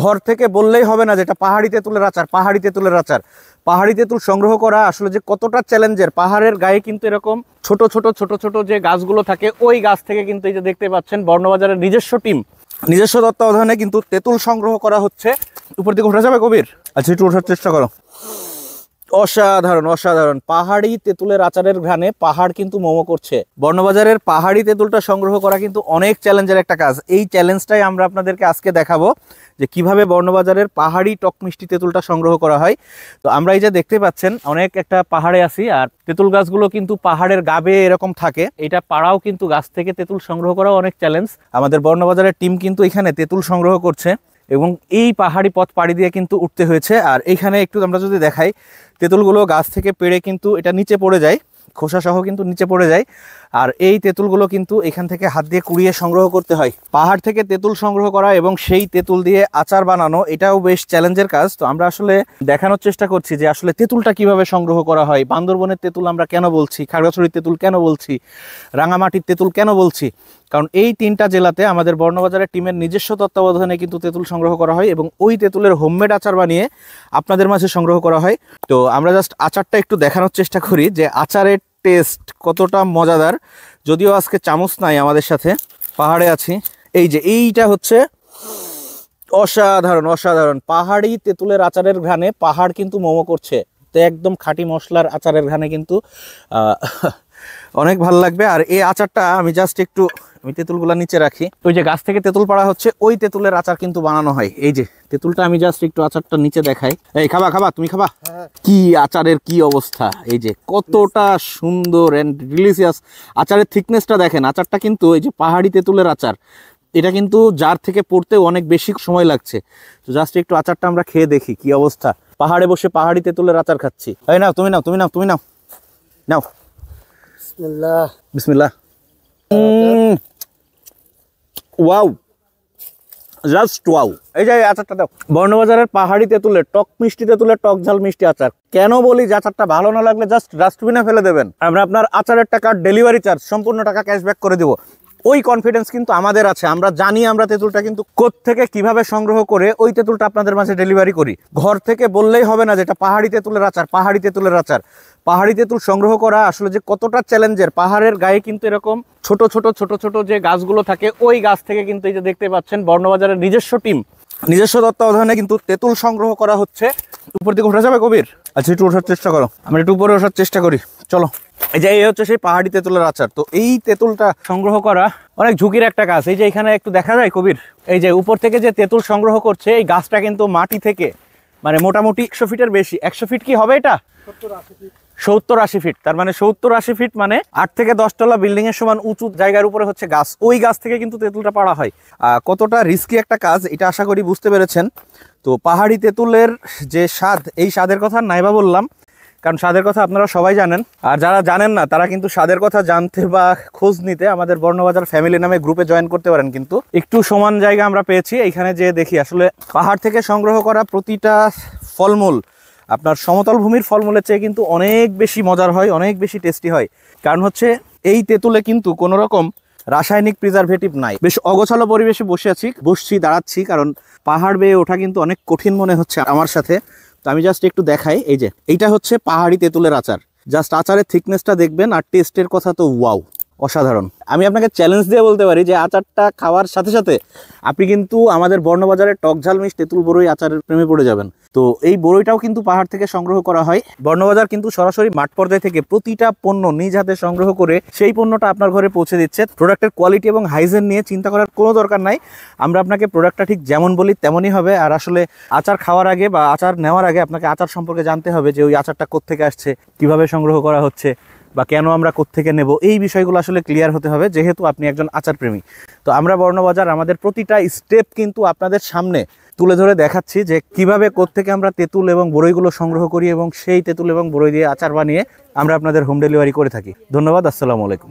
ঘর থেকে বললেই হবে না যেটা পাহাড়ি তেঁতুলের আচার। পাহাড়ি তেঁতুল সংগ্রহ করা আসলে যে কতটা চ্যালেঞ্জের। পাহাড়ের গায়ে কিন্তু এরকম ছোট ছোট ছোট ছোট যে গাছগুলো থাকে, ওই গাছ থেকে কিন্তু এই যে দেখতে পাচ্ছেন বর্ণবাজারের নিজস্ব টিম, নিজস্ব তত্ত্বাবধানে কিন্তু তেঁতুল সংগ্রহ করা হচ্ছে। উপর দিকে ওঠা যাবে কবির? আচ্ছা, একটু ওঠার চেষ্টা করো। অসাধারণ অসাধারণ পাহাড়ি তেঁতুলের আচারের ঘ্রাণে পাহাড় কিন্তু মোমো করছে। বর্ণবাজারের পাহাড়ি তেঁতুলটা সংগ্রহ করা কিন্তু অনেক চ্যালেঞ্জের একটা কাজ। এই চ্যালেঞ্জটাই আমরা আপনাদেরকে আজকে দেখাবো যে কিভাবে বর্ণবাজারের পাহাড়ি টক মিষ্টি তেঁতুলটা সংগ্রহ করা হয়। তো আমরা এই যে দেখতে পাচ্ছেন অনেক একটা পাহাড়ে আছি, আর তেঁতুল গাছগুলো কিন্তু পাহাড়ের গা বেয়ে এরকম থাকে। এটা পাড়াও কিন্তু গাছ থেকে তেঁতুল সংগ্রহ করাও অনেক চ্যালেঞ্জ। আমাদের বর্ণবাজারের টিম কিন্তু এখানে তেঁতুল সংগ্রহ করছে এবং এই পাহাড়ি পথ পাড়ি দিয়ে কিন্তু উঠতে হয়েছে। আর এইখানে একটু আমরা যদি দেখাই, তেঁতুলগুলো গাছ থেকে পেড়ে কিন্তু এটা নিচে পড়ে যায়, খোসা সহ কিন্তু নিচে পড়ে যায়। আর এই তেঁতুলগুলো কিন্তু এখান থেকে হাত দিয়ে কুড়িয়ে সংগ্রহ করতে হয়। পাহাড় থেকে তেঁতুল সংগ্রহ করা এবং সেই তেঁতুল দিয়ে আচার বানানো, এটাও বেশ চ্যালেঞ্জের কাজ। তো আমরা আসলে দেখানোর চেষ্টা করছি যে আসলে তেঁতুলটা কিভাবে সংগ্রহ করা হয়। বান্দরবনের তেঁতুল আমরা কেন বলছি, খাগড়াছড়ির তেঁতুল কেন বলছি, রাঙামাটির তেঁতুল কেন বলছি, কারণ এই তিনটা জেলাতে আমাদের বর্ণবাজারের টিমের নিজস্ব তত্ত্বাবধানে কিন্তু তেঁতুল সংগ্রহ করা হয় এবং ওই তেঁতুলের হোমমেড আচার বানিয়ে আপনাদের মাঝে সংগ্রহ করা হয়। তো আমরা জাস্ট আচারটা একটু দেখানোর চেষ্টা করি যে আচারের টেস্ট কতটা মজাদার। যদিও আজকে চামচ নাই আমাদের সাথে, পাহাড়ে আছি। এই যে এইটা হচ্ছে অসাধারণ অসাধারণ পাহাড়ি তেঁতুলের আচারের ঘ্রাণে পাহাড় কিন্তু মোমো করছে। তো একদম খাঁটি মশলার আচারের ঘ্রাণে কিন্তু অনেক ভালো লাগবে। আর এই আচারটা আমি জাস্ট একটু তেঁতুলগুলা নিচে রাখি। ওই যে গাছ থেকে তেঁতুল পাড়া হচ্ছে, ওই তেঁতুলের আচার কিন্তু বানানো হয়। এই যে তেঁতুলটা আমি জাস্ট একটু আচারটা নিচে দেখাই। এই খাবা খাবা, তুমি খাবা? কি আচারের কি অবস্থা, এই যে কতটা সুন্দর এন্ড ডিলিশিয়াস। আচারের থিকনেসটা দেখেন। আচারটা কিন্তু এই যে পাহাড়ি তেঁতুলের আচার, এটা কিন্তু জার থেকে পড়তে অনেক বেশি সময় লাগছে। তো জাস্ট একটু আচারটা আমরা খেয়ে দেখি কি অবস্থা। পাহাড়ে বসে পাহাড়ি তেঁতুলের আচার খাচ্ছি। এই নাও, তুমি নাও, তুমি নাও, তুমি নাও, নাও। বিসমিল্লাহ বিসমিল্লাহ। Wow, just wow. এই যে আচারটা দাও। বর্ণবাজারের পাহাড়ি তেঁতুলের টক মিষ্টি তেঁতুলের টক ঝাল মিষ্টি আচার। কেন বলি যে আচারটা ভালো না লাগলে জাস্ট ডাস্টবিনে ফেলে দেবেন। আমরা আপনার আচারের টাকা, ডেলিভারি চার্জ সম্পূর্ণ টাকা ক্যাশব্যাক করে দিব। ওই কনফিডেন্স কিন্তু আমাদের আছে। আমরা জানি আমরা তেঁতুলটা কিন্তু কোত্থেকে কিভাবে সংগ্রহ করে ওই তেঁতুলটা আপনাদের মাঝে ডেলিভারি করি। ঘর থেকে বললেই হবে না যেটা পাহাড়ি তেঁতুলের আচার। পাহাড়ি তেঁতুল সংগ্রহ করা আসলে যে কতটা চ্যালেঞ্জের। পাহাড়ের গায়ে কিন্তু এরকম ছোট ছোট ছোট ছোট যে গাছগুলো থাকে, ওই গাছ থেকে কিন্তু এই যে দেখতে পাচ্ছেন বর্ণবাজারের নিজস্ব টিম, নিজস্ব তত্ত্বাবধানে কিন্তু তেঁতুল সংগ্রহ করা হচ্ছে। উপর দিকে ওঠা যাবে কবির? আচ্ছা, একটু ওঠার চেষ্টা করো। আমরা একটু উপরে ওঠার চেষ্টা করি, চলো। এই যে এই হচ্ছে সেই পাহাড়ি তেঁতুলের আচার। তো এই তেঁতুলটা সংগ্রহ করা অনেক ঝুঁকির একটা কাজ। এই যে এখানে একটু দেখা যায় কবির, এই যে উপর থেকে যে তেঁতুল সংগ্রহ করছে, এই গাছটা কিন্তু মাটি থেকে মানে মোটামুটি 100 ফিটের বেশি। 100 ফিট কি হবে এটা? 70-80 ফিট। তার মানে 70-80 ফিট মানে 8 থেকে 10 তলা বিল্ডিং এর সমান উঁচু জায়গার উপরে হচ্ছে গাছ। ওই গাছ থেকে কিন্তু তেঁতুলটা পাড়া হয়। কতটা রিস্কি একটা কাজ এটা আশা করি বুঝতে পেরেছেন। তো পাহাড়ি তেঁতুলের যে স্বাদ, এই স্বাদের কথা নাইবা বললাম, কারণ স্বাদের কথা আপনারা সবাই জানেন। আর যারা জানেন না তারা কিন্তু স্বাদের কথা জানতে বা খোঁজ নিতে আমাদের বর্ণবাজার ফ্যামিলি নামে গ্রুপে জয়েন করতে পারেন। কিন্তু একটু সমান জায়গা আমরা পেয়েছি। এইখানে যে দেখি আসলে পাহাড় থেকে সংগ্রহ করা প্রতিটা ফলমূল আপনার সমতল ভূমির ফলমূলের চেয়ে কিন্তু অনেক বেশি মজার হয়, অনেক বেশি টেস্টি হয়। কারণ হচ্ছে এই তেঁতুলে কিন্তু কোনো রকম রাসায়নিক প্রিজারভেটিভ নাই। বেশ অগোছালো পরিবেশে বসছি, দাঁড়াচ্ছি, কারণ পাহাড় বেয়ে ওঠা কিন্তু অনেক কঠিন মনে হচ্ছে আমার সাথে। তো আমি জাস্ট একটু দেখাই। এই যে এইটা হচ্ছে পাহাড়ি তেঁতুলের আচার। জাস্ট আচারের থিকনেসটা দেখবেন, আর টেস্টের কথা তো ওয়াও, অসাধারণ। আমি আপনাকে চ্যালেঞ্জ দিয়ে বলতে পারি যে আচারটা খাওয়ার সাথে সাথে আপনি কিন্তু আমাদের বর্ণবাজারের টক ঝাল মিষ্টি তেঁতুল বড়ই আচারের প্রেমে পড়ে যাবেন। তো এই বড়ইটাও কিন্তু পাহাড় থেকে সংগ্রহ করা হয়। বর্ণবাজার কিন্তু সরাসরি মাঠ পর্যায় থেকে প্রতিটা পণ্য নিজ হাতে সংগ্রহ করে সেই পণ্যটা আপনার ঘরে পৌঁছে দিচ্ছে। প্রোডাক্টের কোয়ালিটি এবং হাইজেন নিয়ে চিন্তা করার কোনো দরকার নাই। আমরা আপনাকে প্রোডাক্টটা ঠিক যেমন বলি তেমনই হবে। আর আসলে আচার খাওয়ার আগে বা আচার নেওয়ার আগে আপনাকে আচার সম্পর্কে জানতে হবে যে ওই আচারটা কোত্থেকে আসছে, কিভাবে সংগ্রহ করা হচ্ছে, বা কেন আমরা কোত্থেকে নেব, এই বিষয়গুলো আসলে ক্লিয়ার হতে হবে যেহেতু আপনি একজন আচার প্রেমী। তো আমরা বর্ণবাজার আমাদের প্রতিটা স্টেপ কিন্তু আপনাদের সামনে তুলে ধরে দেখাচ্ছি যে কিভাবে কোত্থেকে আমরা তেঁতুল এবং বড়ইগুলো সংগ্রহ করি এবং সেই তেঁতুল এবং বড়ই দিয়ে আচার বানিয়ে আমরা আপনাদের হোম ডেলিভারি করে থাকি। ধন্যবাদ, আসসালামু আলাইকুম।